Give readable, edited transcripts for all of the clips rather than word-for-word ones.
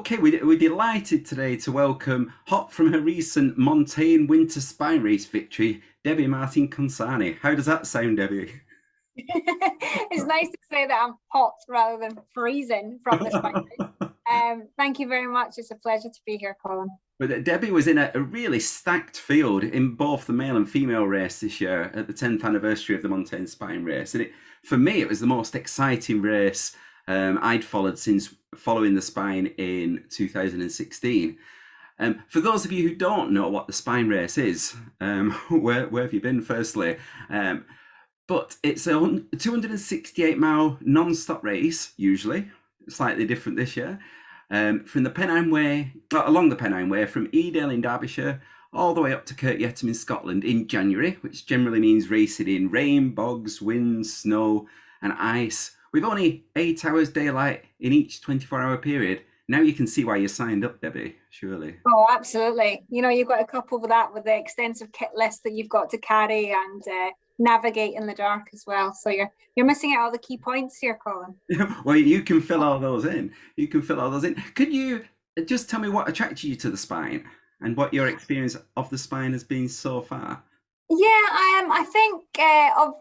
Okay, we're delighted today to welcome, hot from her recent Montane Winter Spine Race victory, Debbie Martin-Consani. How does that sound, Debbie? It's nice to say that I'm hot rather than freezing from the spine race. Thank you very much. It's a pleasure to be here, Colin. But Debbie was in a really stacked field in both the male and female race this year at the 10th anniversary of the Montane Spine Race. And for me, it was the most exciting race I'd followed since following the spine in 2016. For those of you who don't know what the spine race is, where have you been firstly? But it's a 268-mile non-stop race, usually, slightly different this year, from the Pennine Way, along the Pennine Way, from Edale in Derbyshire, all the way up to Kirkyetom in Scotland in January, which generally means racing in rain, bogs, wind, snow and ice, with only 8 hours daylight in each 24-hour period. Now you can see why you signed up, Debbie, surely. Oh, absolutely. You know, you've got to couple with that with the extensive kit list that you've got to carry and navigate in the dark as well. So you're missing out all the key points here, Colin. Well, you can fill all those in. You can fill all those in. Could you just tell me what attracted you to the spine and what your experience of the spine has been so far? Yeah, I think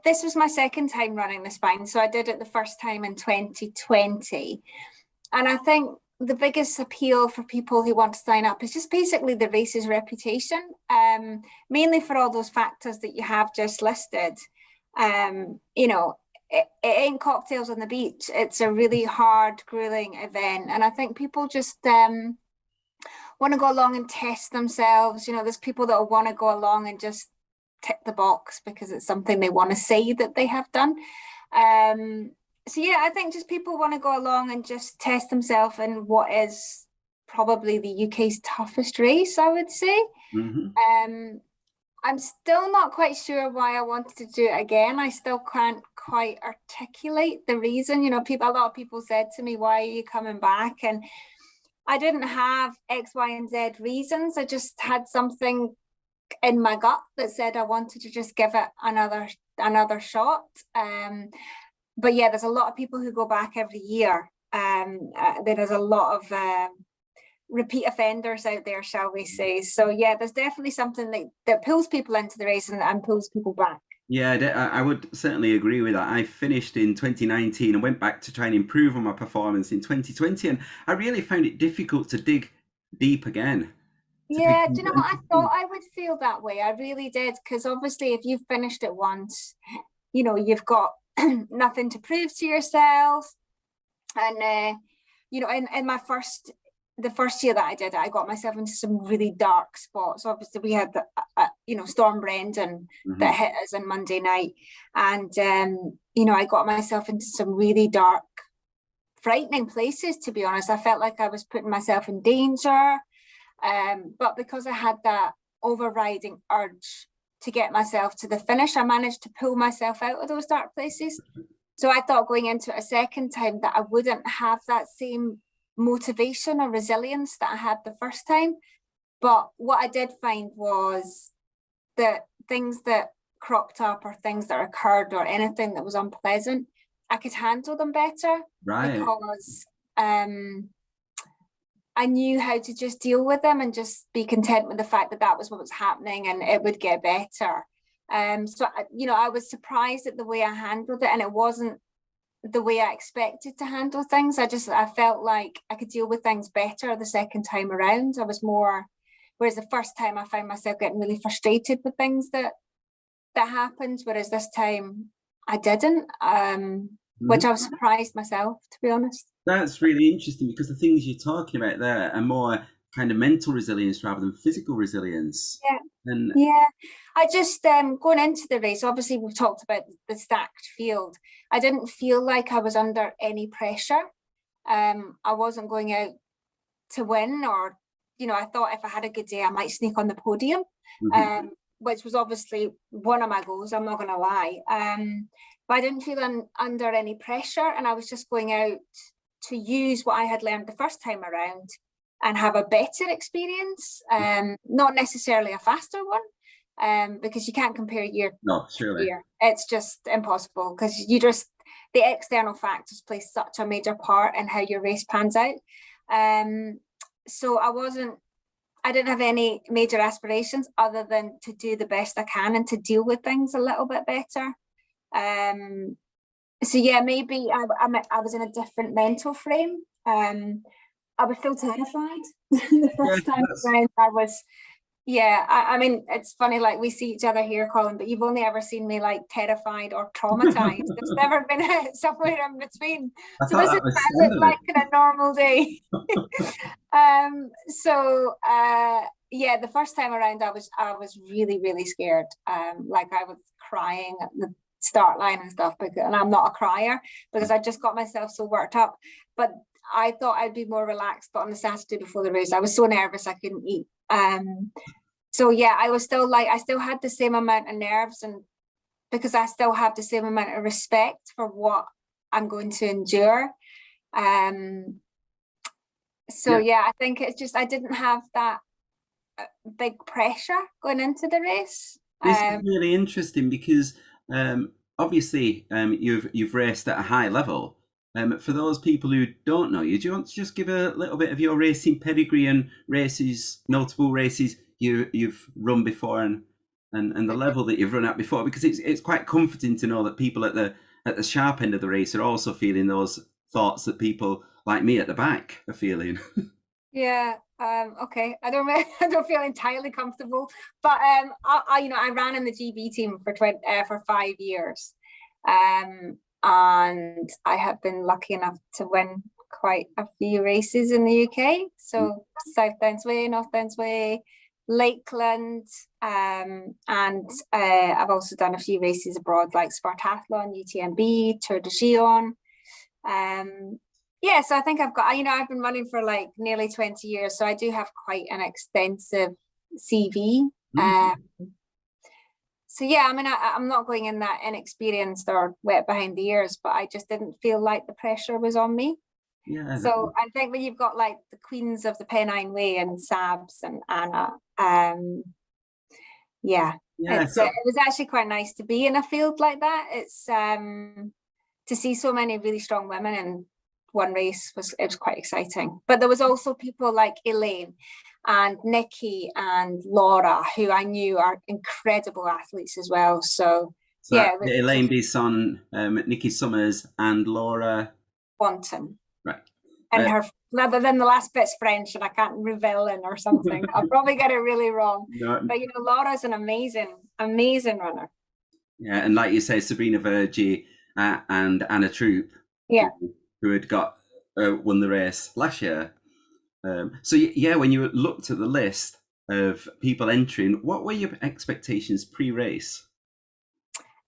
this was my second time running the spine. So I did it the first time in 2020. And I think the biggest appeal for people who want to sign up is just basically the race's reputation, mainly for all those factors that you have just listed. You know, it ain't cocktails on the beach. It's a really hard, grueling event. And I think people just want to go along and test themselves. You know, there's people that want to go along and just tick the box because it's something they want to say that they have done. So yeah, I think just people want to go along and just test themselves in what is probably the UK's toughest race, I would say. Mm-hmm. I'm still not quite sure why I wanted to do it again. I still can't quite articulate the reason. You know, a lot of people said to me, "Why are you coming back?" And I didn't have X, Y, and Z reasons. I just had something in my gut that said I wanted to just give it another shot. But yeah, there's a lot of people who go back every year. There is a lot of repeat offenders out there, shall we say. So yeah, there's definitely something that pulls people into the race and pulls people back. Yeah, I would certainly agree with that. I finished in 2019 and went back to try and improve on my performance in 2020. And I really found it difficult to dig deep again. Yeah, do you know what? I thought I would feel that way. I really did. Because obviously if you've finished it once, you know, you've got nothing to prove to yourself. And you know, in the first year that I did it, I got myself into some really dark spots. Obviously we had the you know, Storm Brendan that hit us on Monday night, and you know, I got myself into some really dark, frightening places, to be honest. I felt like I was putting myself in danger, but because I had that overriding urge to get myself to the finish, I managed to pull myself out of those dark places. So I thought going into it a second time that I wouldn't have that same motivation or resilience that I had the first time. But what I did find was that things that cropped up or things that occurred or anything that was unpleasant, I could handle them better. Right. Because I knew how to just deal with them and just be content with the fact that that was what was happening and it would get better. So, you know, I was surprised at the way I handled it, and it wasn't the way I expected to handle things. I felt like I could deal with things better the second time around. I was more, whereas the first time I found myself getting really frustrated with things that happened, whereas this time I didn't, which I was surprised myself, to be honest. That's really interesting, because the things you're talking about there are more kind of mental resilience rather than physical resilience. Yeah, I just going into the race, obviously we've talked about the stacked field. I didn't feel like I was under any pressure. I wasn't going out to win, or, you know, I thought if I had a good day I might sneak on the podium, which was obviously one of my goals, I'm not going to lie. But I didn't feel under any pressure, and I was just going out to use what I had learned the first time around and have a better experience, not necessarily a faster one, because you can't compare year to year. It's just impossible, because the external factors play such a major part in how your race pans out. so I didn't have any major aspirations other than to do the best I can and to deal with things a little bit better. So yeah, maybe I was in a different mental frame. I was still terrified the first time around. I mean, it's funny, like we see each other here, Colin, but you've only ever seen me like terrified or traumatized. There's never been somewhere in between. So this is like in a normal day. Yeah, the first time around, I was really, really scared. Like I was crying at the start line and stuff, and I'm not a crier because I just got myself so worked up. But I thought I'd be more relaxed, but on the Saturday before the race, I was so nervous I couldn't eat. So yeah, I still had the same amount of nerves, and because I still have the same amount of respect for what I'm going to endure. So yeah, I think it's just I didn't have that big pressure going into the race. This is really interesting because obviously you've raced at a high level. For those people who don't know you, do you want to just give a little bit of your racing pedigree and notable races you've run before, and the level that you've run at before? Because it's quite comforting to know that people at the sharp end of the race are also feeling those thoughts that people like me at the back are feeling. Yeah. Okay. I don't feel entirely comfortable, but I ran in the GB team for 5 years. And I have been lucky enough to win quite a few races in the UK. So South Downs Way, North Downs Way, Lakeland, and I've also done a few races abroad like Spartathlon, UTMB, Tour de Gion. Yeah, so I think I've been running for like nearly 20 years, so I do have quite an extensive CV. So yeah, I mean, I'm not going in that inexperienced or wet behind the ears, but I just didn't feel like the pressure was on me. Yeah. So I think when you've got like the queens of the Pennine Way and Sabs and Anna, it was actually quite nice to be in a field like that. It's to see so many really strong women in one race was quite exciting. But there was also people like Elaine and Nikki and Laura, who I knew are incredible athletes as well. So yeah, Elaine Bisson, Nikki Summers, and Laura Wanton. Right. And her, rather than the last bit's French, and I can't Revellin or something. I'll probably get it really wrong. No. But Laura's an amazing runner. Yeah, and like you say, Sabrina Vergi and Anna Troop. Yeah. Who had won the race last year. So yeah, when you looked at the list of people entering, what were your expectations pre-race?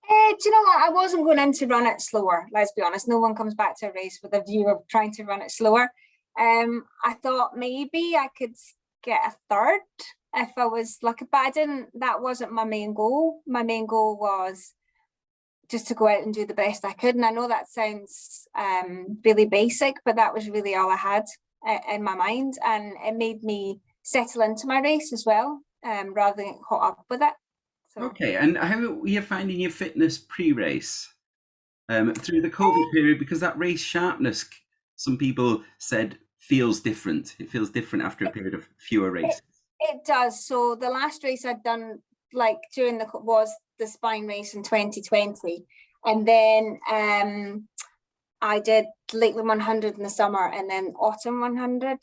Do you know what? I wasn't going in to run it slower. Let's be honest. No one comes back to a race with a view of trying to run it slower. I thought maybe I could get a third if I was lucky, but I didn't. That wasn't my main goal. My main goal was just to go out and do the best I could. And I know that sounds really basic, but that was really all I had in my mind. And it made me settle into my race as well, rather than get caught up with it. So. Okay, and how were you finding your fitness pre-race through the COVID period? Because that race sharpness, some people said, feels different. It feels different after a period of fewer races. It does. So the last race I'd done was the Spine Race in 2020, and then I did Lakeland 100 in the summer, and then Autumn 100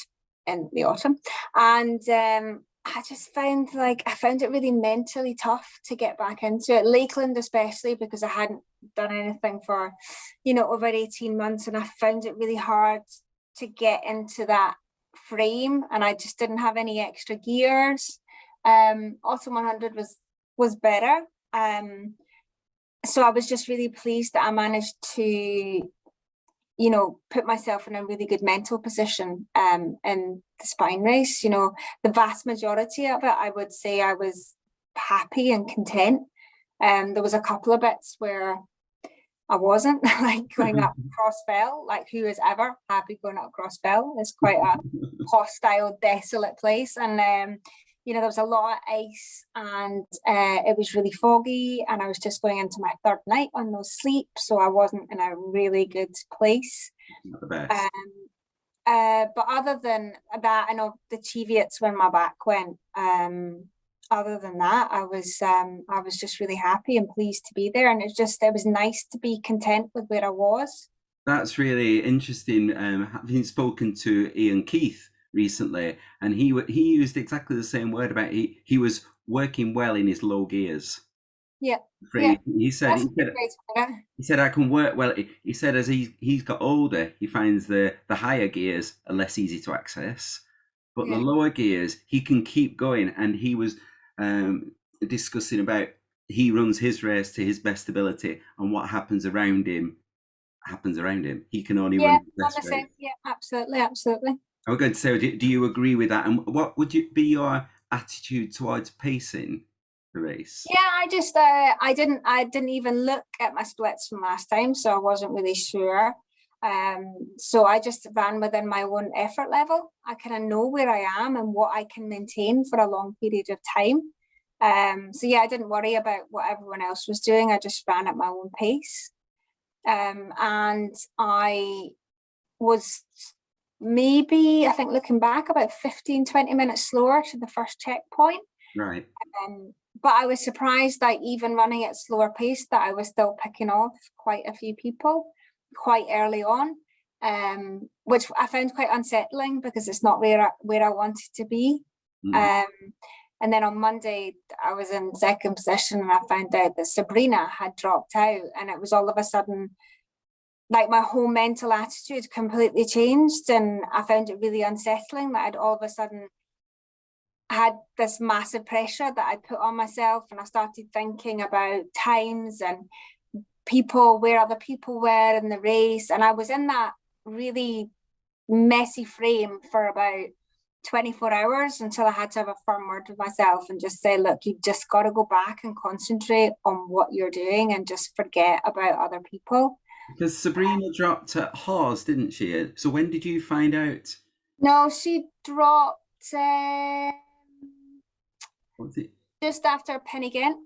in the autumn, and I just found it really mentally tough to get back into it. Lakeland especially, because I hadn't done anything for over 18 months, and I found it really hard to get into that frame, and I just didn't have any extra gears. Autumn 100 was better. So I was just really pleased that I managed to, put myself in a really good mental position in the Spine Race. The vast majority of it, I would say I was happy and content. There was a couple of bits where I wasn't, like going up Crossfell, like who is ever happy going up Crossfell? It's quite a hostile, desolate place. And there was a lot of ice, and it was really foggy, and I was just going into my third night on no sleep, so I wasn't in a really good place. Not the best. But other than that, I know the Cheviots when my back went. Other than that, I was just really happy and pleased to be there, and it was nice to be content with where I was. That's really interesting. Having spoken to Ian Keith recently, and he used exactly the same word about he was working well in his low gears. Yeah. He said I can work well. He said as he's got older, he finds the higher gears are less easy to access, but the lower gears he can keep going. And he was discussing about he runs his race to his best ability, and what happens around him happens around him. He can only run his best race. Yeah, absolutely. I was going to say, do you agree with that? And what would be your attitude towards pacing the race? Yeah, I just I didn't even look at my splits from last time, so I wasn't really sure. So I just ran within my own effort level. I kind of know where I am and what I can maintain for a long period of time. So yeah, I didn't worry about what everyone else was doing. I just ran at my own pace. And I was maybe, I think looking back, about 15-20 minutes slower to the first checkpoint. Right. But I was surprised that even running at slower pace that I was still picking off quite a few people quite early on, which I found quite unsettling because it's not where I wanted to be. And then on Monday, I was in second position and I found out that Sabrina had dropped out, and it was all of a sudden like my whole mental attitude completely changed, and I found it really unsettling that I'd all of a sudden had this massive pressure that I'd put on myself, and I started thinking about times and people, where other people were in the race, and I was in that really messy frame for about 24 hours until I had to have a firm word with myself and just say, look, you've just got to go back and concentrate on what you're doing and just forget about other people. Because Sabrina dropped at Hawes, didn't she? So when did you find out? No, she dropped What's it? Just after Penny-Ghent.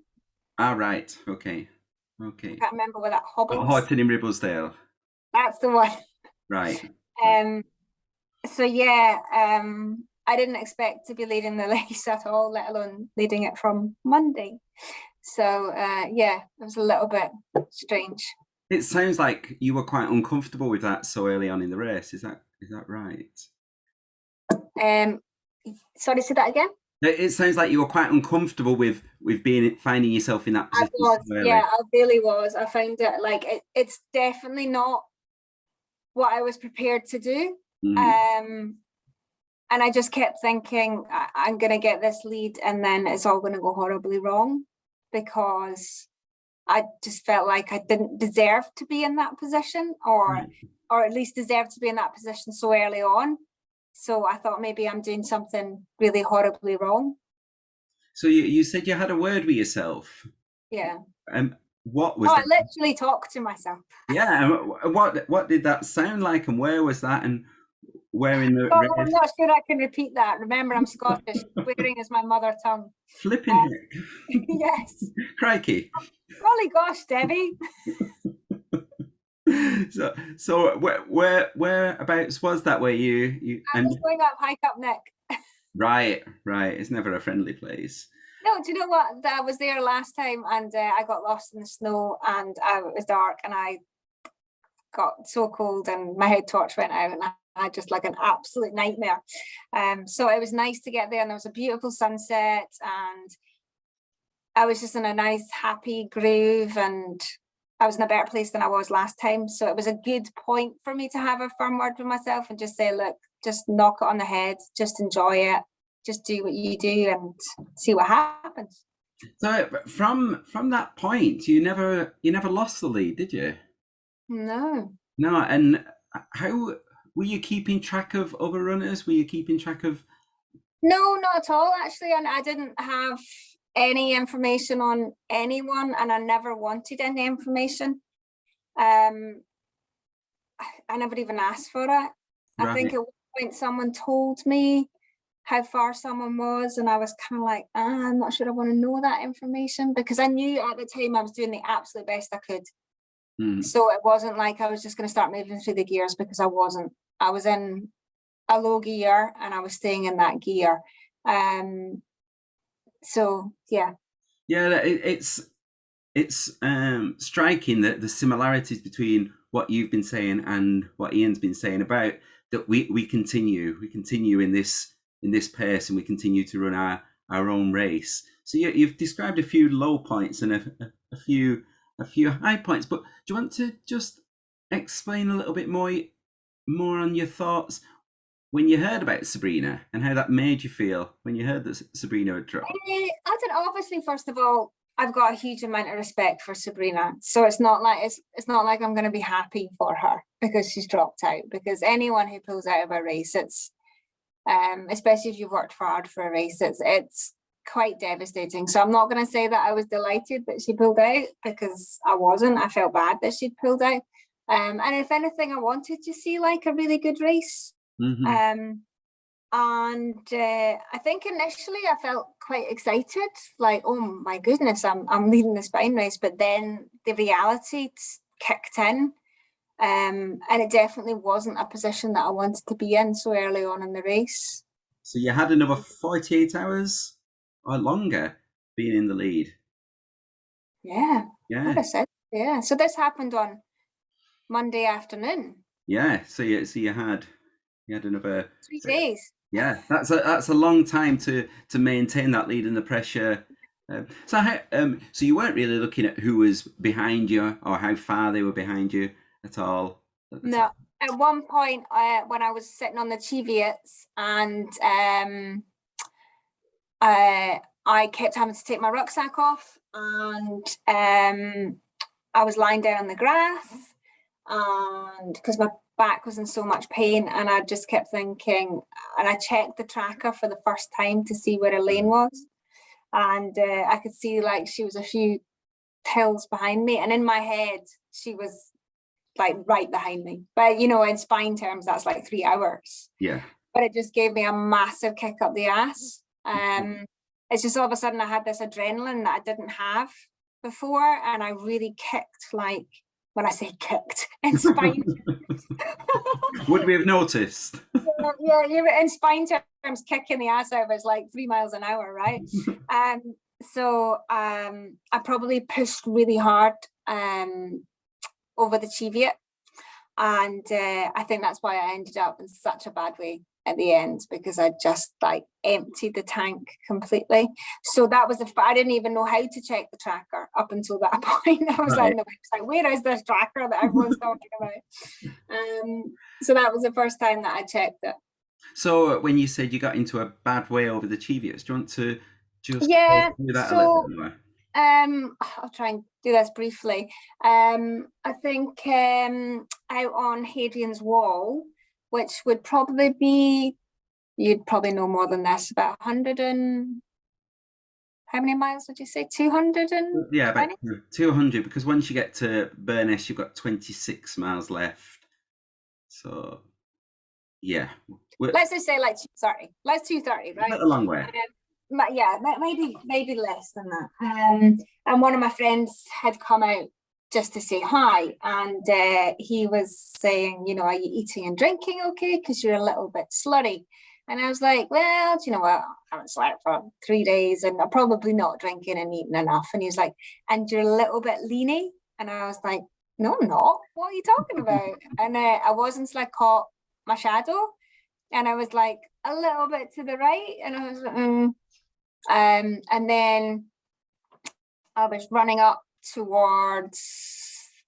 Right. Okay. I can't remember where that hobbles. Horton in Ribblesdale. That's the one. Right. So yeah, I didn't expect to be leading the race at all, let alone leading it from Monday. So yeah, it was a little bit strange. It sounds like you were quite uncomfortable with that so early on in the race. Is that right? Sorry, say that again. It sounds like you were quite uncomfortable with finding yourself in that position. I was, yeah, I really was. I found it like it's definitely not what I was prepared to do. And I just kept thinking, I'm going to get this lead and then it's all going to go horribly wrong, because I just felt like I didn't deserve to be in that position, or at least deserve to be in that position so early on. So I thought maybe I'm doing something really horribly wrong. So you said you had a word with yourself. Yeah. What was? I literally talked to myself. Yeah. What did that sound like, and where was that, and where in the? I'm not sure I can repeat that. Remember, I'm Scottish. Swearing is my mother tongue. Flipping heck. Yes. Crikey. Golly gosh, Debbie. So whereabouts was that where you I was going up Hike Up Nick. Right. It's never a friendly place. No, do you know what? I was there last time and I got lost in the snow and it was dark and I got so cold and my head torch went out and I had just like an absolute nightmare. So it was nice to get there, and there was a beautiful sunset and I was just in a nice happy groove, and I was in a better place than I was last time. So it was a good point for me to have a firm word with myself and just say, look, just knock it on the head, just enjoy it, just do what you do and see what happens. So from that point, you never lost the lead, did you? No. And how were you keeping track of other runners? Were you keeping track of? No, not at all, actually. And I didn't have any information on anyone, and I never wanted any information. I never even asked for it. Right. I think at one point someone told me how far someone was, and I was kind of like, I'm not sure I want to know that information, because I knew at the time I was doing the absolute best I could. So it wasn't like I was just going to start moving through the gears, because I wasn't. I was in a low gear, and I was staying in that gear. So yeah. Yeah, it's striking that the similarities between what you've been saying and what Ian's been saying about that we continue in this pace, and we continue to run our own race. So you've described a few low points and a few high points, but do you want to just explain a little bit more on your thoughts when you heard about Sabrina and how that made you feel when you heard that Sabrina had dropped? I don't know. Obviously, first of all, I've got a huge amount of respect for Sabrina, so it's not like I'm going to be happy for her because she's dropped out. Because anyone who pulls out of a race, it's especially if you've worked hard for a race, it's quite devastating. So I'm not going to say that I was delighted that she pulled out, because I wasn't. I felt bad that she'd pulled out. And if anything, I wanted to see like a really good race. Mm-hmm. And I think initially I felt quite excited, like, oh my goodness, I'm leading the spine race. But then the reality kicked in, and it definitely wasn't a position that I wanted to be in so early on in the race. So you had another 48 hours or longer being in the lead. Yeah. Yeah. Like I said, yeah. So this happened on Monday afternoon. Yeah. So you had another 3 days. Yeah, that's a long time to maintain that lead and the pressure. So you weren't really looking at who was behind you or how far they were behind you at all? No. At one point, when I was sitting on the Cheviets, and I kept having to take my rucksack off, and I was lying down on the grass, and because my back was in so much pain, and I just kept thinking, and I checked the tracker for the first time to see where Elaine was, and I could see like she was a few hills behind me, and in my head she was like right behind me. But you know, in spine terms, that's like 3 hours. Yeah. But it just gave me a massive kick up the ass. It's just all of a sudden I had this adrenaline that I didn't have before, and I really kicked, like, when I say kicked, in spine terms. Would we have noticed? Yeah, in spine terms, kicking the ass out is like 3 miles an hour, right? So I probably pushed really hard over the Cheviot, and I think that's why I ended up in such a bad way at the end, because I just like emptied the tank completely. So that was I didn't even know how to check the tracker up until that point. I was on the website, where is this tracker that everyone's talking about? So that was the first time that I checked it. So when you said you got into a bad way over the Cheviot, do you want to just do that a little bit more? I'll try and do this briefly. I think out on Hadrian's Wall, which would probably be, you'd probably know more than this, about 100 and, how many miles would you say? 200 and? Yeah, about 200, because once you get to Burness, you've got 26 miles left. So, yeah. Let's just say like 230. Let's 230, right? A long way. Yeah, maybe less than that. And one of my friends had come out just to say hi, and he was saying, you know, are you eating and drinking okay, because you're a little bit slurry? And I was like, well, do you know what, I haven't slept for 3 days and I'm probably not drinking and eating enough. And he was like, and you're a little bit leany? And I was like, no, I'm not, what are you talking about? And I was until I caught my shadow, and I was like a little bit to the right, and I was like, and then I was running up towards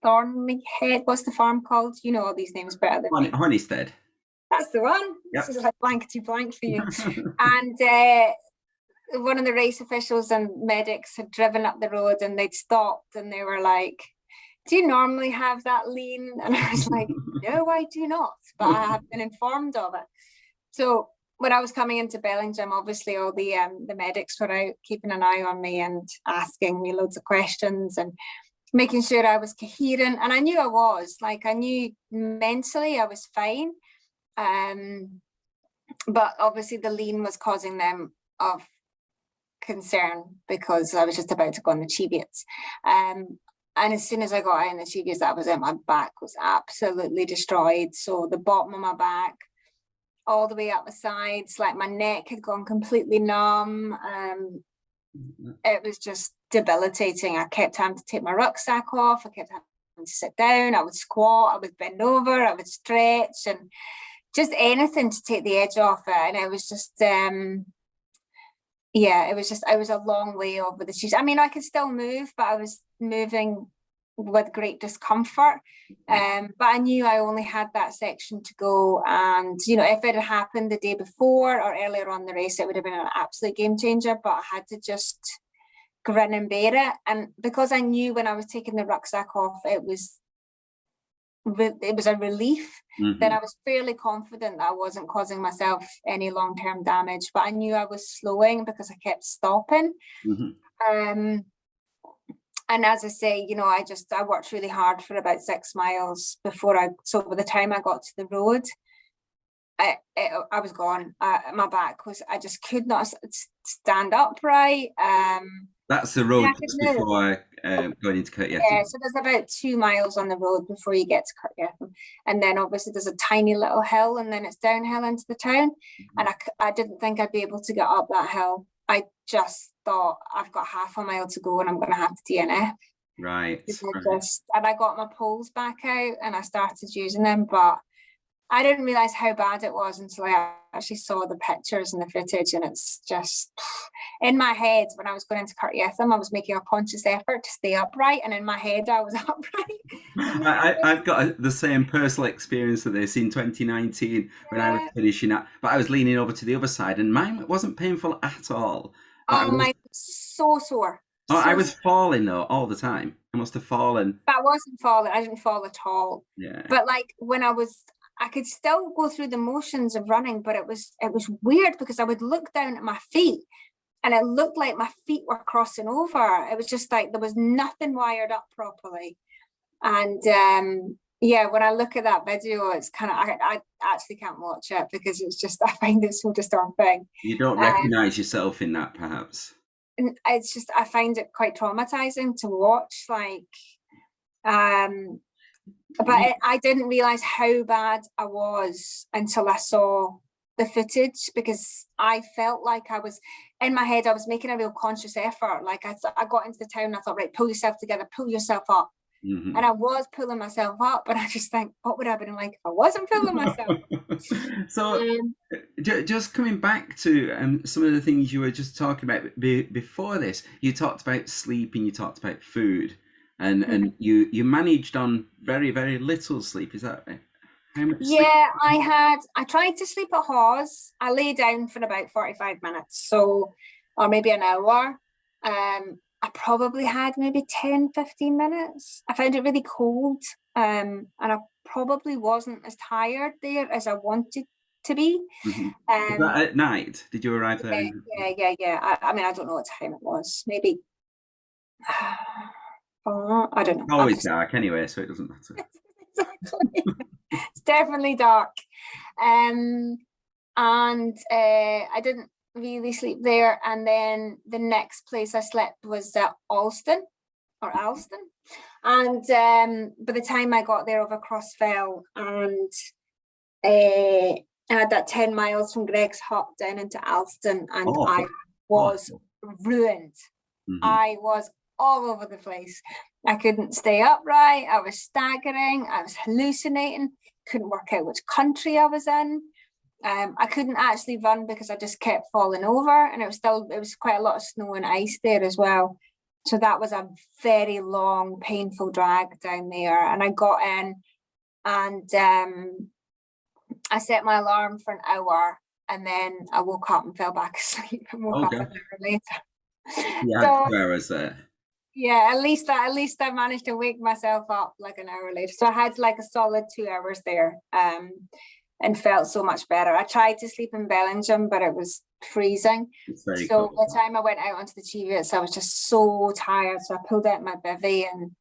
Thornley Head. What's the farm called? You know all these names better than me. Honeysted. That's the one. Yep. This is like blankety blank for you. And one of the race officials and medics had driven up the road, and they'd stopped, and they were like, do you normally have that lean? And I was like, no, I do not, but I have been informed of it. So when I was coming into Bellingham, obviously all the medics were out keeping an eye on me and asking me loads of questions and making sure I was coherent. And I knew I was, like, I knew mentally I was fine. But obviously the lean was causing them of concern, because I was just about to go on the Cheviets. And as soon as I got out on the Cheviets, that was it. My back was absolutely destroyed. So the bottom of my back, all the way up the sides. Like my neck had gone completely numb. It was just debilitating. I kept having to take my rucksack off. I kept having to sit down. I would squat. I would bend over. I would stretch, and just anything to take the edge off it. And it was just, yeah, it was a long way over the shoes. I mean, I could still move, but I was moving with great discomfort. But I knew I only had that section to go. And, you know, if it had happened the day before or earlier on the race, it would have been an absolute game changer. But I had to just grin and bear it. And because I knew when I was taking the rucksack off, it was a relief. Then I was fairly confident that I wasn't causing myself any long-term damage, but I knew I was slowing because I kept stopping. And as I say, you know, I worked really hard for about 6 miles so by the time I got to the road, I was gone. My back I just could not stand upright. That's the road just before going into Kirkyatham. Yeah, so there's about 2 miles on the road before you get to Kirkyatham. And then obviously there's a tiny little hill, and then it's downhill into the town. And I didn't think I'd be able to get up that hill. I just thought, I've got half a mile to go and I'm going to have to DNF. Right. And I got my poles back out and I started using them, but I didn't realise how bad it was until I actually saw the pictures and the footage, and it's just, in my head, when I was going into Kirkyatham, I was making a conscious effort to stay upright, and in my head I was upright. I've got the same personal experience of this in 2019 when I was finishing up, but I was leaning over to the other side and mine wasn't painful at all. Oh, mine was so sore. I was falling though all the time. I must have fallen. But I wasn't falling. I didn't fall at all. Yeah. But like when I could still go through the motions of running, but it was weird because I would look down at my feet and it looked like my feet were crossing over. It was just like there was nothing wired up properly. And yeah, when I look at that video, it's kind of, I actually can't watch it because it's just, I find it so disturbing. You don't recognize yourself in that, perhaps? It's just, I find it quite traumatizing to watch, like, but I didn't realize how bad I was until I saw the footage, because I felt like I was, in my head, I was making a real conscious effort. Like I got into the town and I thought, right, pull yourself together, pull yourself up. And I was pulling myself up, but I just think, what would I have been like if I wasn't pulling myself? So just coming back to some of the things you were just talking about before this, you talked about sleep and you talked about food, and you managed on very, very little sleep. Is that right? How much sleep? Yeah, I tried to sleep at Hawes. I lay down for about 45 minutes, or maybe an hour. I probably had maybe 10, 15 minutes. I found it really cold, and I probably wasn't as tired there as I wanted to be. Was that at night? Did you arrive there? Yeah. I mean, I don't know what time it was. Maybe, I don't know. It's always dark anyway, so it doesn't matter. Exactly. It's definitely dark. And I didn't really sleep there, and then the next place I slept was at Alston, and by the time I got there over Crossfell, and I had that 10 miles from Greg's Hut down into Alston, and I was ruined. I was all over the place. I couldn't stay upright, I was staggering, I was hallucinating, couldn't work out which country I was in. I couldn't actually run because I just kept falling over, and it was quite a lot of snow and ice there as well. So that was a very long, painful drag down there. And I got in, and I set my alarm for an hour, and then I woke up and fell back asleep and woke up an hour later. Yeah, so, 2 hours there. Yeah, at least I managed to wake myself up like an hour later. So I had like a solid 2 hours there. And felt so much better. I tried to sleep in Bellingham, but it was freezing. So by the time I went out onto the Cheviot, I was just so tired. So I pulled out my bivvy and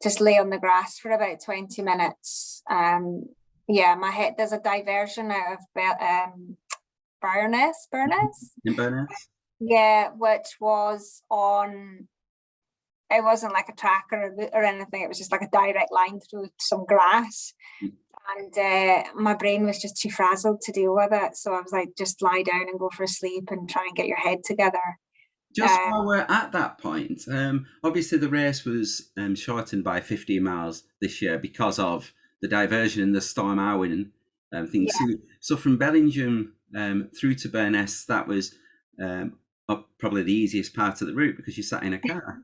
just lay on the grass for about 20 minutes. Yeah, my head, there's a diversion out of Burness. In Burness? Yeah, which was on it wasn't like a track or anything. It was just like a direct line through some grass. And my brain was just too frazzled to deal with it. So I was like, just lie down and go for a sleep and try and get your head together. Just while we're at that point, obviously the race was shortened by 15 miles this year because of the diversion and the Storm Arwen thing. Yeah. So from Bellingham through to Burness, that was probably the easiest part of the route because you sat in a car.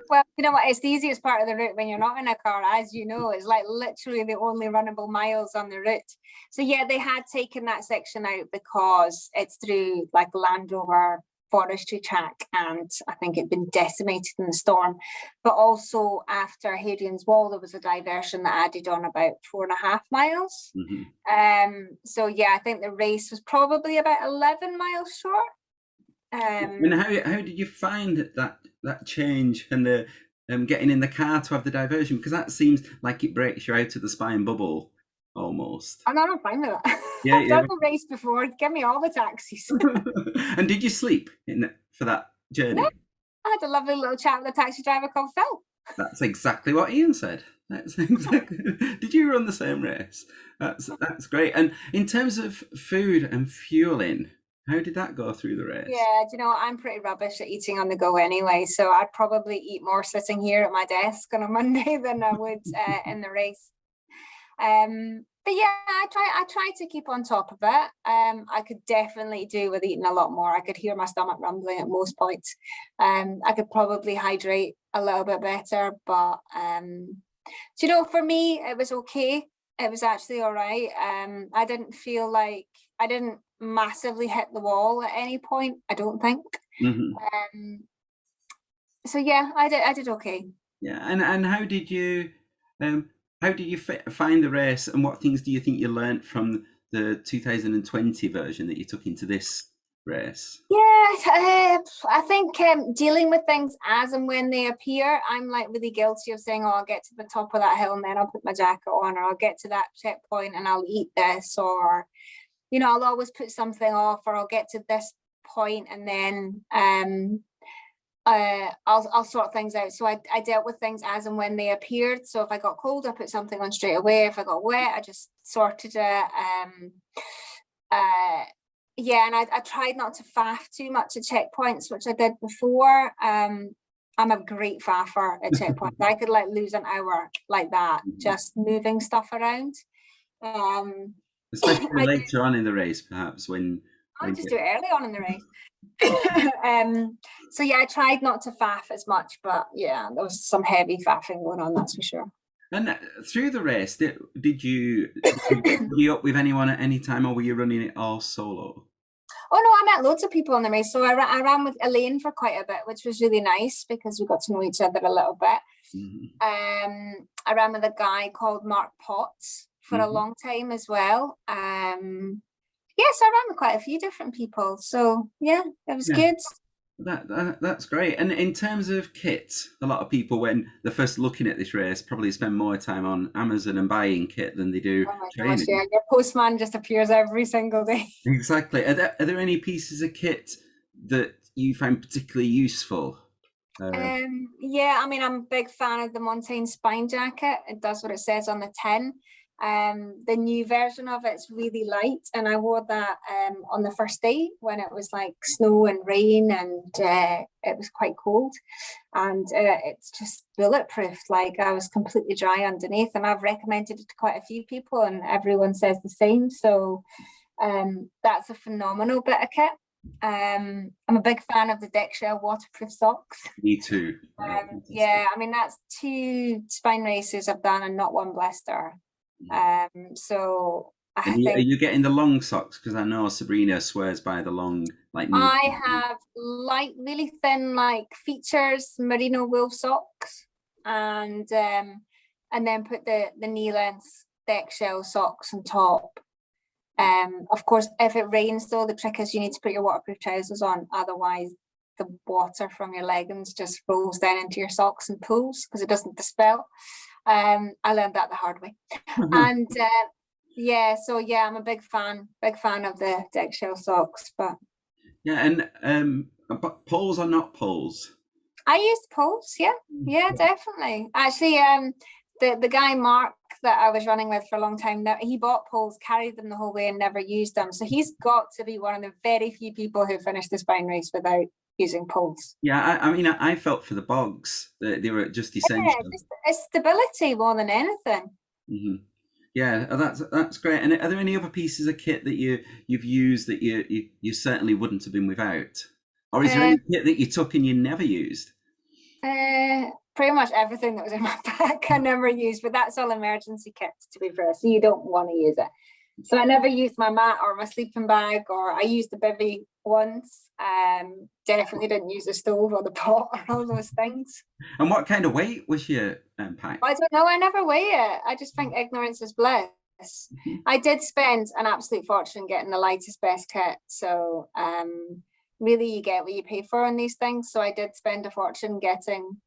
Well, you know what? It's the easiest part of the route when you're not in a car, as you know. It's like literally the only runnable miles on the route. So yeah, they had taken that section out because it's through like Land Rover forestry track, and I think it'd been decimated in the storm. But also after Hadrian's Wall, there was a diversion that added on about 4.5 miles. So yeah, I think the race was probably about 11 miles short. And how did you find that change and the getting in the car to have the diversion? Because that seems like it breaks you out of the spine bubble almost. I'm not fine with that. Yeah, I've done the race before. Give me all the taxis. And did you sleep for that journey? No, I had a lovely little chat with a taxi driver called Phil. That's exactly what Ian said. That's exactly. Did you run the same race? That's great. And in terms of food and fueling, how did that go through the race? Yeah, do you know, I'm pretty rubbish at eating on the go anyway, so I'd probably eat more sitting here at my desk on a Monday than I would in the race. But yeah, I try to keep on top of it. I could definitely do with eating a lot more. I could hear my stomach rumbling at most points. I could probably hydrate a little bit better, but you know, for me, it was okay. It was actually all right. I didn't feel like I didn't massively hit the wall at any point, I don't think. So yeah, I did okay. Yeah, and how did you find the race, and what things do you think you learnt from the 2020 version that you took into this race? Yeah, I think dealing with things as and when they appear, I'm like really guilty of saying, oh, I'll get to the top of that hill and then I'll put my jacket on, or I'll get to that checkpoint and I'll eat this, or you know, I'll always put something off, or I'll get to this point and then I'll sort things out. So I dealt with things as and when they appeared. So if I got cold, I put something on straight away. If I got wet, I just sorted it. Yeah, and I tried not to faff too much at checkpoints, which I did before. I'm a great faffer at checkpoints. I could like lose an hour like that, just moving stuff around. Especially later on in the race, perhaps when I'll just do it early on in the race. So yeah, I tried not to faff as much, but yeah, there was some heavy faffing going on, that's for sure. And through the race, did you up with anyone at any time, or were you running it all solo? Oh no, I met loads of people in the race. So I ran with Elaine for quite a bit, which was really nice because we got to know each other a little bit. I ran with a guy called Mark Potts for a long time as well. Yes, I ran with quite a few different people. So yeah, it was good. That's great. And in terms of kit, a lot of people, when they're first looking at this race, probably spend more time on Amazon and buying kit than they do training. Gosh, yeah, your postman just appears every single day. Exactly. Are there any pieces of kit that you find particularly useful? Yeah, I mean, I'm a big fan of the Montane Spine jacket. It does what it says on the tin. The new version of it's really light, and I wore that on the first day when it was like snow and rain, and it was quite cold, and it's just bulletproof. Like, I was completely dry underneath, and I've recommended it to quite a few people and everyone says the same. So that's a phenomenal bit of kit. I'm a big fan of the deck shell waterproof socks. Me too. Yeah, I mean, that's 2 spine races I've done and not one blister. So I think, are you getting the long socks? Because I know Sabrina swears by the long, like. I have light, really thin, like features merino wool socks, and then put the knee length deck shell socks on top. Of course, if it rains though, the trick is you need to put your waterproof trousers on, otherwise the water from your leggings just rolls down into your socks and pools because it doesn't dispel. I learned that the hard way. And yeah, so yeah, I'm a big fan of the deck shell socks. But yeah, and poles or not poles? I used poles, yeah, definitely. Actually, the guy Mark that I was running with for a long time, that he bought poles, carried them the whole way, and never used them. So he's got to be one of the very few people who finished the spine race without using poles. Yeah, I mean, I felt for the bogs. They were just essential. Yeah, just it's stability more than anything. Mm-hmm. Yeah, that's great. And are there any other pieces of kit that you've used that you certainly wouldn't have been without, or is there any kit that you took and you never used? Pretty much everything that was in my pack I never used, but that's all emergency kits, to be fair, so you don't want to use it. So I never used my mat or my sleeping bag, or I used the bivvy once. Definitely didn't use the stove or the pot or all those things. And what kind of weight was your pack? I don't know, I never weigh it. I just think ignorance is bliss. Mm-hmm. I did spend an absolute fortune getting the lightest best kit, so really you get what you pay for on these things. So I did spend a fortune getting.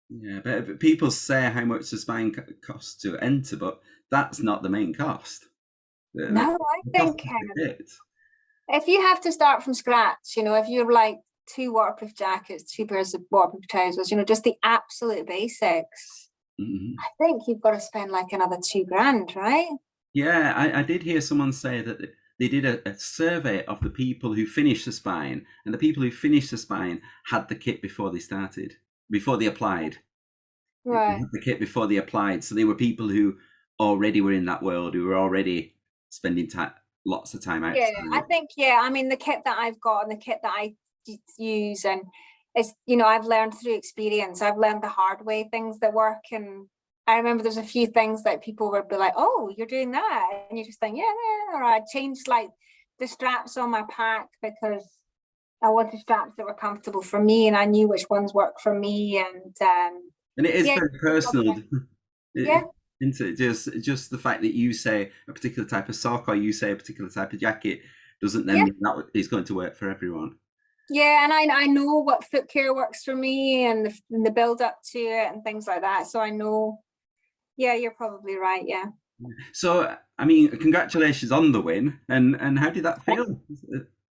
Yeah, but people say how much the spine costs to enter, but that's not the main cost. No, I think if you have to start from scratch, if you're like 2 waterproof jackets, 2 pairs of waterproof trousers, just the absolute basics, I think you've got to spend like another $2,000, right? Yeah, I did hear someone say that they did a survey of the people who finished the spine, and the people who finished the spine had the kit before they started, before they applied. Right. They had the kit before they applied. So they were people who already were in that world, who were already spending lots of time outside. Yeah, I think, I mean, the kit that I've got and the kit that I use, and it's, I've learned through experience. I've learned the hard way things that work. And I remember there's a few things that people would be like, oh, you're doing that. And you just think, yeah. Or I changed like the straps on my pack because I wanted straps that were comfortable for me, and I knew which ones work for me. And it is very personal. Yeah. Into just the fact that you say a particular type of sock or you say a particular type of jacket doesn't then mean that it's going to work for everyone. Yeah, and I know what foot care works for me, and the build up to it and things like that. So I know. Yeah, you're probably right. Yeah. So I mean, congratulations on the win. And how did that feel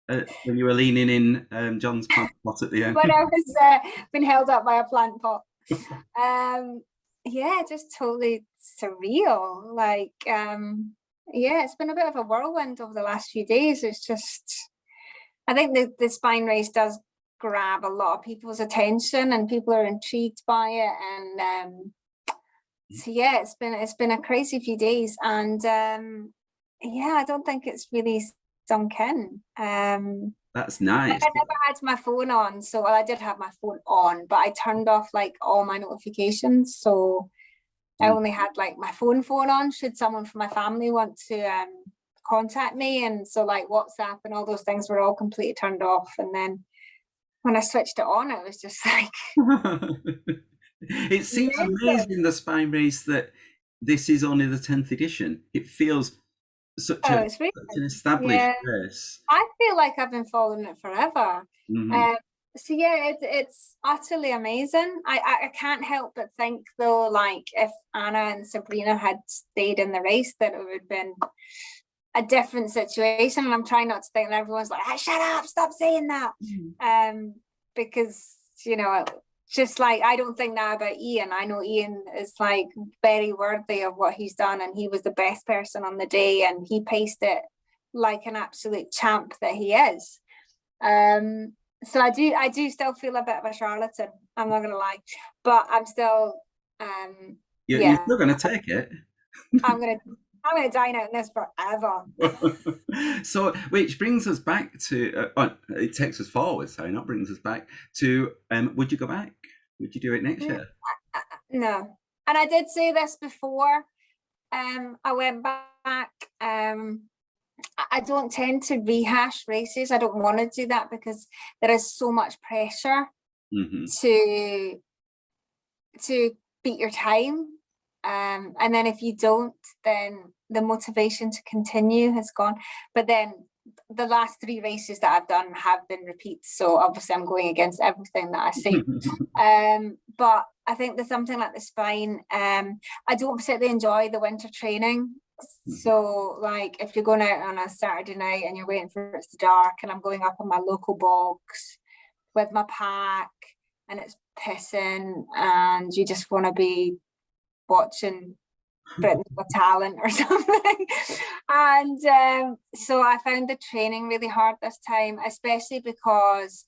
when you were leaning in John's plant pot at the end? When I was being held up by a plant pot. Yeah, just totally surreal. Like, it's been a bit of a whirlwind over the last few days. It's just, I think the spine race does grab a lot of people's attention, and people are intrigued by it. And so yeah, it's been a crazy few days, and I don't think it's really sunk in. That's nice. I never had my phone on, so I did have my phone on, but I turned off like all my notifications. So I only had like my phone on should someone from my family want to contact me, and so like WhatsApp and all those things were all completely turned off. And then when I switched it on, it was just like it seems amazing, the spine race, that this is only the 10th edition. It feels such an established race. I feel like I've been following it forever. So yeah, it's utterly amazing. I can't help but think though, like if Anna and Sabrina had stayed in the race, that it would have been a different situation. And I'm trying not to think that everyone's like, hey, shut up, stop saying that. Because just like, I don't think now about Ian. I know Ian is like very worthy of what he's done, and he was the best person on the day, and he paced it like an absolute champ that he is. So I do still feel a bit of a charlatan, I'm not gonna lie, but I'm still you're still gonna take it. I'm gonna dine out in this forever. So, which brings us back to it takes us forward, sorry, not brings us back to would you go back? Would you do it next year? No. And I did say this before I went back. I don't tend to rehash races. I don't want to do that because there is so much pressure to beat your time. And then if you don't, then the motivation to continue has gone. But then the last 3 races that I've done have been repeats. So obviously I'm going against everything that I see. But I think there's something like the spine. I don't particularly enjoy the winter training. So like if you're going out on a Saturday night and you're waiting for it to dark, and I'm going up on my local bogs with my pack, and it's pissing and you just want to be watching Britain's Got Talent or something. And so I found the training really hard this time, especially because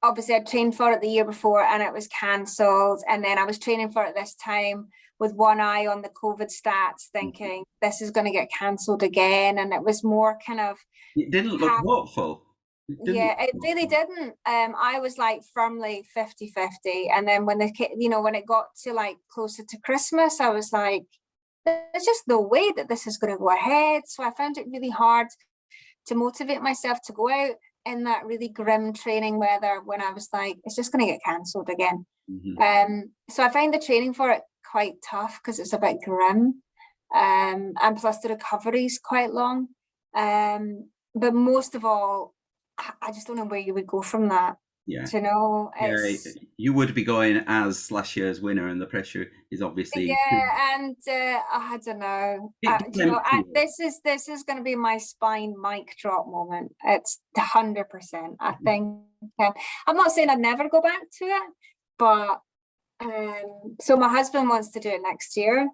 obviously I'd trained for it the year before and it was cancelled, and then I was training for it this time with one eye on the COVID stats, thinking this is going to get cancelled again. And it was more kind of, it didn't look hopeful. It really didn't. I was like firmly 50-50, and then when when it got to like closer to Christmas, I was like, there's just no way that this is going to go ahead. So I found it really hard to motivate myself to go out in that really grim training weather when I was like, it's just going to get cancelled again. So I find the training for it quite tough because it's a bit grim, and plus the recovery is quite long. But most of all, I just don't know where you would go from that. Yeah. You know, you would be going as last year's winner, and the pressure is obviously. Yeah, and I don't know. This is going to be my spine mic drop moment. It's 100%. I think I'm not saying I'd never go back to it, but so my husband wants to do it next year.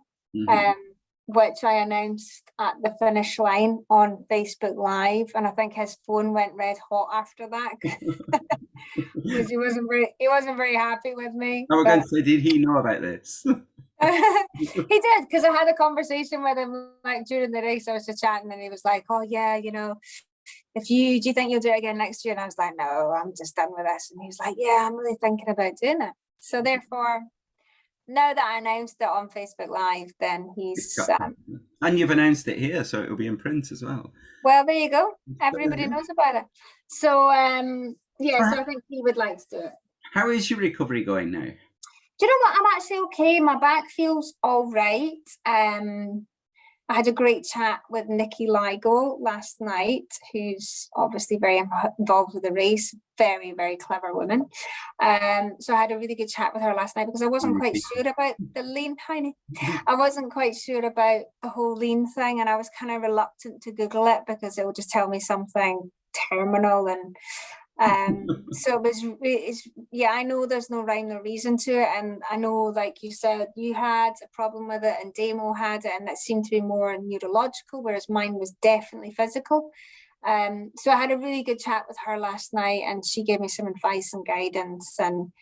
Which I announced at the finish line on Facebook Live, and I think his phone went red hot after that because he wasn't very happy with me. I was going to say, did he know about this? He did, because I had a conversation with him like during the race. I was just chatting, and he was like, "Oh yeah, do you think you'll do it again next year?" And I was like, "No, I'm just done with this." And he was like, "Yeah, I'm really thinking about doing it." So therefore, now that I announced it on Facebook Live, then he's... and you've announced it here, so it'll be in print as well. Well, there you go. Everybody knows about it. So, so I think he would like to do it. How is your recovery going now? Do you know what? I'm actually okay. My back feels all right. I had a great chat with Nikki Ligo last night, who's obviously very involved with the race. Very, very clever woman. So I had a really good chat with her last night because I wasn't quite sure about the lean, honey. I wasn't quite sure about the whole lean thing, and I was kind of reluctant to Google it because it will just tell me something terminal. And so I know there's no rhyme or reason to it, and I know, like you said, you had a problem with it and Damo had it, and that seemed to be more neurological, whereas mine was definitely physical. So I had a really good chat with her last night, and she gave me some advice and guidance, and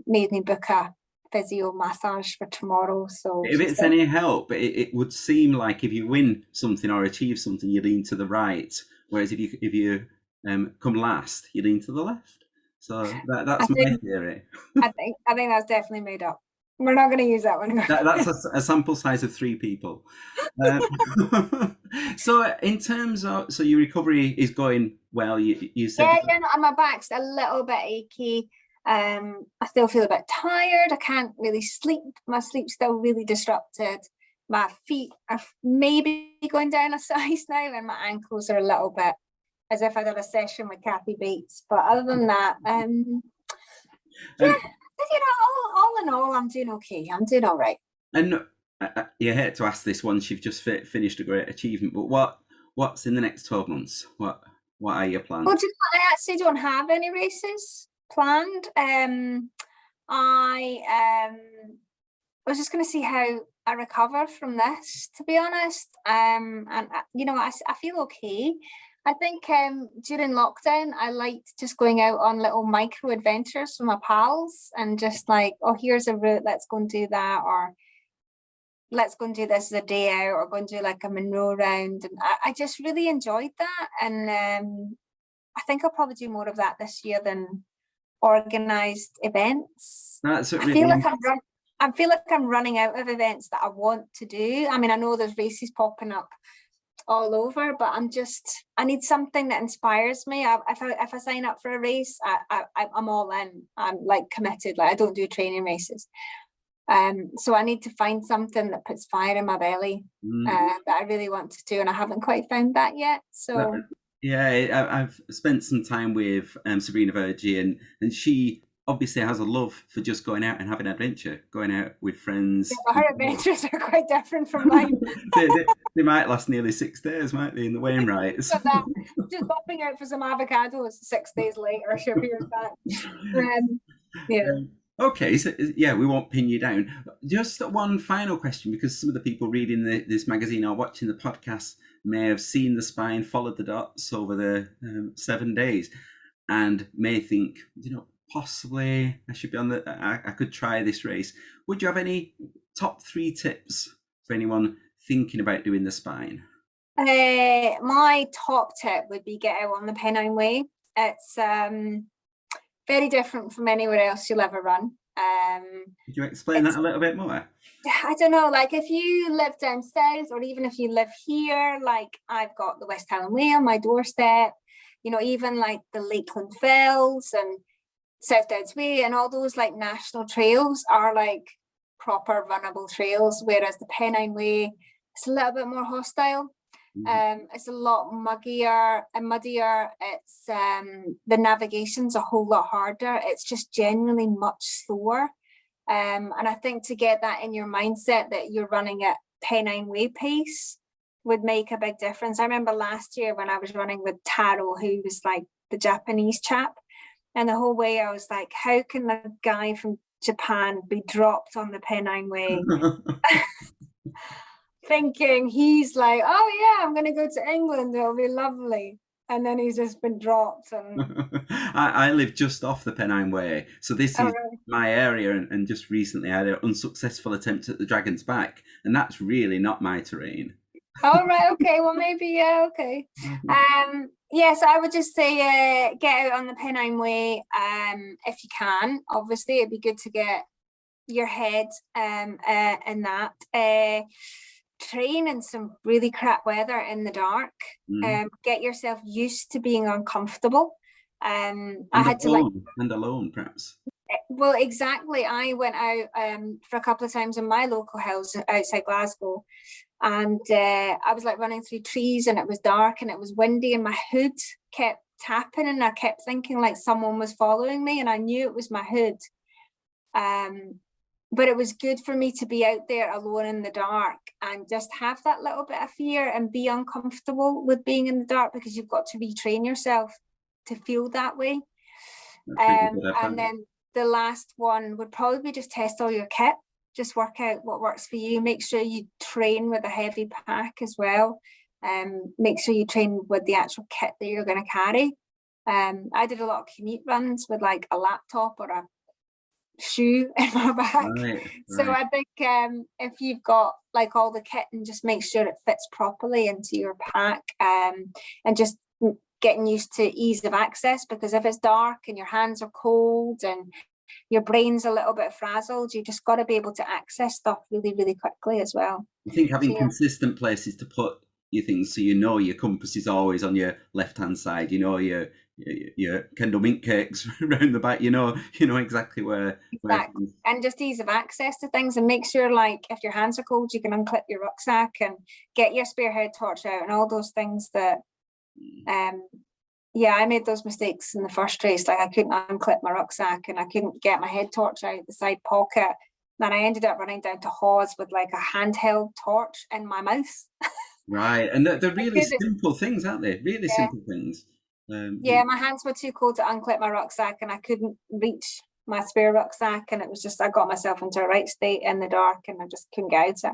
made me book a physio massage for tomorrow. So if it's any help, it would seem like if you win something or achieve something, you lean to the right, whereas if you come last, you lean to the left. So that's my theory. I think that's definitely made up. We're not going to use that one. That's a sample size of 3 people. So in terms of, your recovery is going well. You said my back's a little bit achy. I still feel a bit tired. I can't really sleep. My sleep's still really disrupted. My feet are maybe going down a size now, and my ankles are a little bit as if I did a session with Kathy Bates. But other than that, all in all, I'm doing okay. I'm doing all right. And you hate to ask this once you've just finished a great achievement, but what's in the next 12 months? What are your plans? Well, I actually don't have any races planned. I was just going to see how I recover from this, to be honest. And I feel okay. I think during lockdown, I liked just going out on little micro adventures with my pals and just like, oh, here's a route, let's go and do that, or let's go and do this as a day out, or go and do like a Monroe round. And I just really enjoyed that. And I think I'll probably do more of that this year than organised events. I feel like I'm running out of events that I want to do. I mean, I know there's races popping up all over, but I need something that inspires me. If I sign up for a race, I'm all in. I'm like committed. Like I don't do training races. So I need to find something that puts fire in my belly that I really want to do, and I haven't quite found that yet. So I've spent some time with Sabrina Vergi, and she obviously has a love for just going out and having an adventure, going out with friends. Yeah, her adventures are quite different from mine. they might last nearly 6 days, might they, in the Wainwrights? Just popping out for some avocados 6 days later, she'll be back. Yeah. Okay, so yeah, we won't pin you down. Just one final question, because some of the people reading this magazine or watching the podcast may have seen the spine, followed the dots over the 7 days, and may think, possibly I should be on I could try this race. Would you have any top 3 tips for anyone thinking about doing the spine? My top tip would be get out on the Pennine Way. It's very different from anywhere else you'll ever run. Could you explain that a little bit more? I don't know, like if you live down south, or even if you live here, like I've got the West Highland Way on my doorstep, even like the Lakeland Fells and South Downs Way and all those like national trails are like proper runnable trails, whereas the Pennine Way is a little bit more hostile. It's a lot muddier. It's the navigation's a whole lot harder. It's just generally much slower. And I think to get that in your mindset that you're running at Pennine Way pace would make a big difference. I remember last year when I was running with Taro, who was like the Japanese chap, and the whole way I was like, how can the guy from Japan be dropped on the Pennine Way? Thinking he's like, oh yeah, I'm gonna go to England, it'll be lovely, and then he's just been dropped. And I live just off the Pennine Way, so this is my area, and just recently I had an unsuccessful attempt at the Dragon's Back, and that's really not my terrain. Oh right, okay, well maybe okay. Yes, I would just say get out on the Pennine Way if you can. Obviously it'd be good to get your head in that. Train in some really crap weather in the dark. Get yourself used to being uncomfortable. I had to alone perhaps. Well, exactly. I went out for a couple of times in my local house outside Glasgow, and I was like running through trees, and it was dark and it was windy, and my hood kept tapping, and I kept thinking like someone was following me, and I knew it was my hood. But it was good for me to be out there alone in the dark and just have that little bit of fear and be uncomfortable with being in the dark, because you've got to retrain yourself to feel that way. And then the last one would probably be just test all your kit, just work out what works for you. Make sure you train with a heavy pack as well. Make sure you train with the actual kit that you're going to carry. I did a lot of commute runs with like a laptop or a shoe in my back. Right. So I think if you've got like all the kit, and just make sure it fits properly into your pack, and just getting used to ease of access, because if it's dark and your hands are cold and your brain's a little bit frazzled, you just got to be able to access stuff really, really quickly as well. I think having consistent places to put your things, so your compass is always on your left hand side, your Kendall mint cakes around the back, you know exactly where. And just ease of access to things, and make sure like if your hands are cold, you can unclip your rucksack and get your spearhead torch out and all those things that I made those mistakes in the first race. Like I couldn't unclip my rucksack and I couldn't get my head torch out the side pocket. Then I ended up running down to Hawes with like a handheld torch in my mouth. Right, and they're really simple things, aren't they? Really simple things. My hands were too cold to unclip my rucksack, and I couldn't reach my spare rucksack, and it was just I got myself into a right state in the dark, and I just couldn't get out of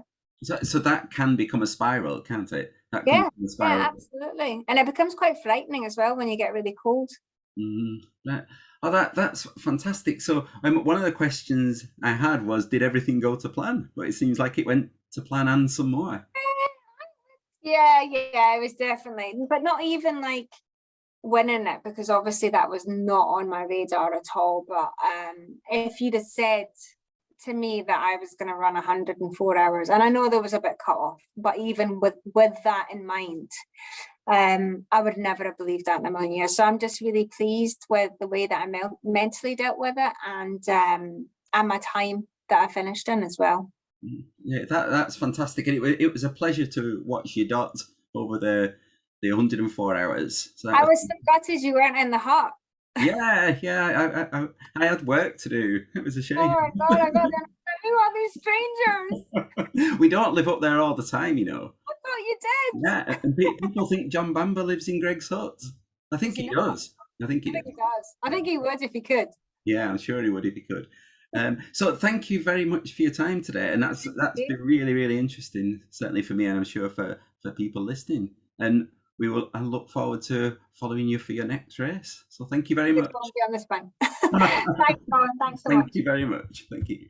it. So that can become a spiral, can't it? Yeah, absolutely. And it becomes quite frightening as well when you get really cold. That's fantastic. So one of the questions I had was, did everything go to plan? But it seems like it went to plan and some more. Yeah, it was definitely, but not even like winning it, because obviously that was not on my radar at all. But if you'd have said to me that I was going to run 104 hours, and I know there was a bit cut off, but even with that in mind, I would never have believed that in a million years. So I'm just really pleased with the way that I mentally dealt with it, and my time that I finished in as well. Yeah, that's fantastic. And it was a pleasure to watch you dot over the 104 hours. So I was so gutted you weren't in the hut. Yeah. I had work to do. It was a shame. Oh my God, I got there. Who are these strangers? We don't live up there all the time, I thought you did. Yeah, and people think John Bamber lives in Greg's hut. I think he does. I think he does. I think he would if he could. Yeah, I'm sure he would if he could. So thank you very much for your time today, and that's been really, really interesting, certainly for me, and I'm sure for people listening. And I look forward to following you for your next race. So thank you very much. It's going to be on the spine. Thanks, Colin. Thanks so much. Thank you very much. Thank you.